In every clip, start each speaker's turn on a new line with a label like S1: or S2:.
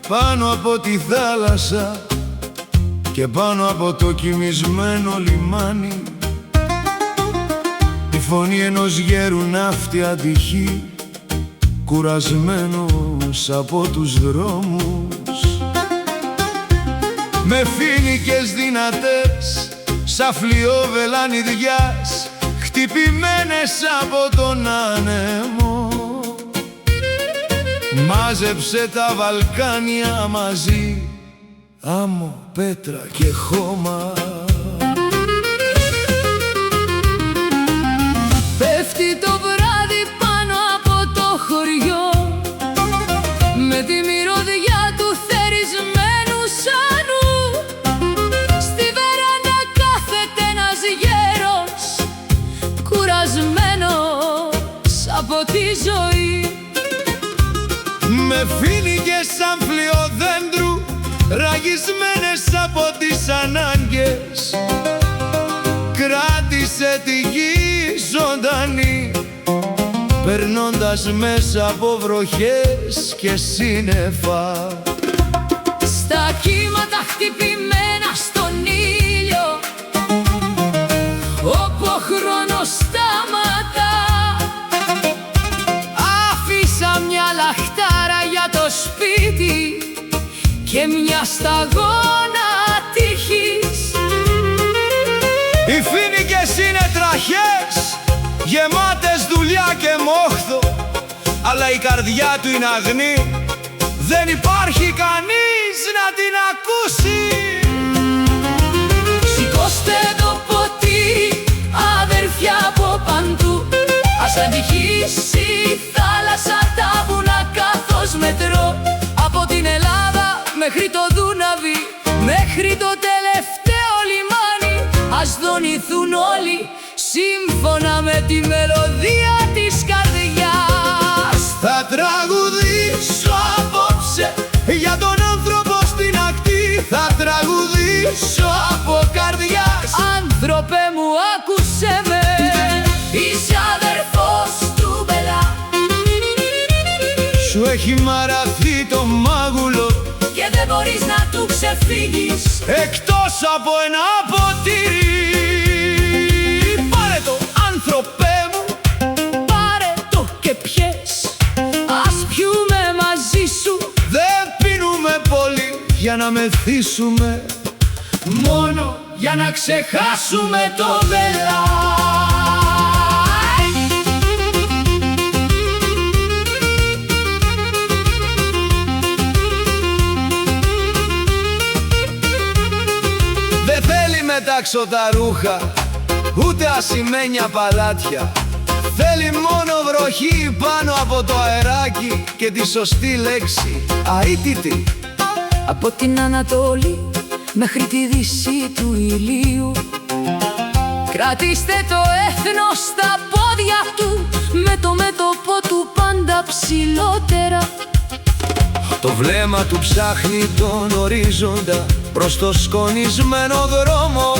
S1: πάνω από τη θάλασσα και πάνω από το κοιμισμένο λιμάνι, η φωνή ενός γέρου ναύτη ατυχή, κουρασμένος από τους δρόμους, με φοίνικες δυνατές σαν φλοιό βελανιδιάς, χτυπημένες από τον άνεμο. Μάζεψε τα Βαλκάνια μαζί, άμμο, πέτρα και χώμα.
S2: Πέφτει το βράδυ πάνω από το χωριό, με τη μυρωδιά του θερισμένου σανού. Στη βεράντα κάθεται ένας γέρος, κουρασμένος από τη ζωή,
S1: με φοίνικες σαν φλοιό δέντρου, ραγισμένες από τις ανάγκες, κράτησε τη γη ζωντανή, περνώντας μέσα από βροχές και σύννεφα.
S2: Στα κύματα χτυπημένα στον ήλιο, όπου ο χρόνος σταματά, άφησα μια λαχτάρα για το σπίτι και μια σταγόνα τύχης.
S1: Οι φοίνικες είναι τραχές, γεμάτες δουλειά και μόχθο, αλλά η καρδιά του είναι αγνή, δεν υπάρχει κανείς να την ακούσει.
S2: Σηκώστε το ποτήρι, αδερφιά από παντού, ας αντυχήσει η θάλασσα τα βουνά καθώς μετρώ, από την Ελλάδα μέχρι το Δούναβι, μέχρι το τελευταίο λιμάνι. Ας δονηθούν όλοι σύμφωνα με τη μελωδία της καρδιάς.
S1: Θα τραγουδήσω απόψε για τον άνθρωπο στην ακτή, θα τραγουδήσω από καρδιάς.
S2: Άνθρωπε μου, άκουσέ με, είσαι αδερφός του Μπελά,
S1: σου έχει μαραθεί το μάγουλο
S2: και δεν μπορείς να του ξεφύγεις
S1: εκτός από ένα ποτήρι. Πάρε το, άνθρωπέ μου,
S2: πάρε το και πιες, ας πιούμε μαζί σου.
S1: δεν πίνουμε πολύ για να μεθύσουμε,
S2: Μόνο για να ξεχάσουμε το Μπελά.
S1: δεν θέλει μετάξω τα ρούχα, ούτε ασημένια παλάτια, θέλει μόνο βροχή πάνω από το αεράκι και τη σωστή λέξη, αίτητη.
S2: Από την Ανατολή μέχρι τη δύση του ηλίου, κρατήστε το έθνος στα πόδια του, με το μέτωπο του πάντα ψηλότερα.
S1: Το βλέμμα του ψάχνει τον ορίζοντα προς το σκονισμένο δρόμο,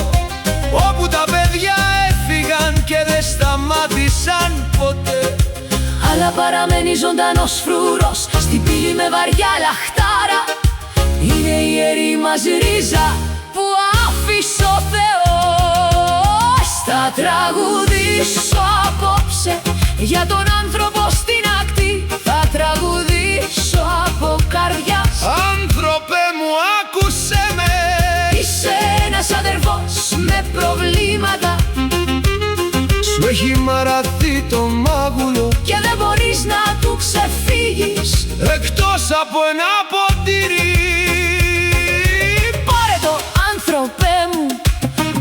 S1: όπου τα παιδιά έφυγαν και δεν σταμάτησαν ποτέ.
S2: Αλλά παραμένει ζωντανός φρούρος στην πύλη με βαριά λαχτάρα. Είναι η ιερή μας ρίζα που άφησε ο Θεός. Θα τραγουδήσω απόψε για τον άνθρωπο στην ακτή, θα τραγουδήσω από καρδιάς.
S1: Άνθρωπε μου, άκουσέ με,
S2: Είσαι ένας αδερφός με προβλήματα,
S1: σου έχει μαραθεί το μάγουλο
S2: και δεν μπορείς να του ξεφύγεις
S1: εκτός από ένα ποτήρι.
S2: Πάρε το, άνθρωπέ μου,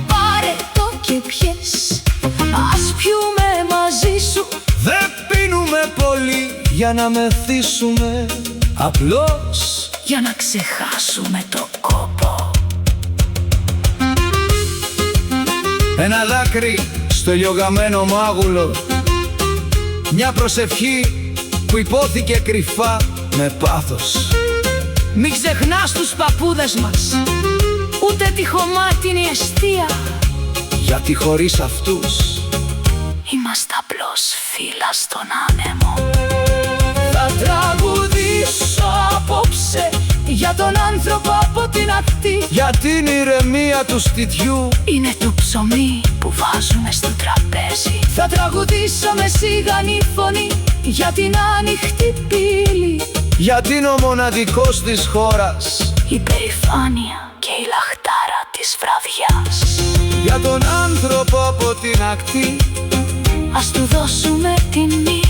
S2: πάρε το και πιες, ας πιούμε μαζί σου.
S1: δεν πίνουμε πολύ για να μεθύσουμε, απλώς
S2: για να ξεχάσουμε το κόπο.
S1: ένα δάκρυ στο λιωγαμένο μάγουλο, μια προσευχή που υπόθηκε κρυφά με πάθος.
S2: Μην ξεχνάς τους παππούδες μας, ούτε τη χωμάτινη εστία,
S1: γιατί χωρίς αυτούς
S2: είμαστε απλώς φύλλα στον άνεμο. Θα τραγουδήσω απόψε για
S1: Για την ηρεμία του σπιτιού
S2: είναι το ψωμί που βάζουμε στο τραπέζι. Θα τραγουδήσω με σιγανή φωνή για την άνοιχτη πύλη,
S1: γιατί είναι ο μοναδικός της χώρας,
S2: η περηφάνεια και η λαχτάρα της βραδιάς.
S1: για τον άνθρωπο από την ακτή,
S2: ας του δώσουμε τιμή,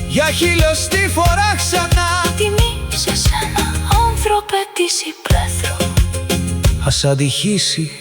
S1: για χιλιοστή φορά ξανά.
S2: τιμή σε σένα άνθρωπε της υπαίθρου.
S1: Ας αντυχήσει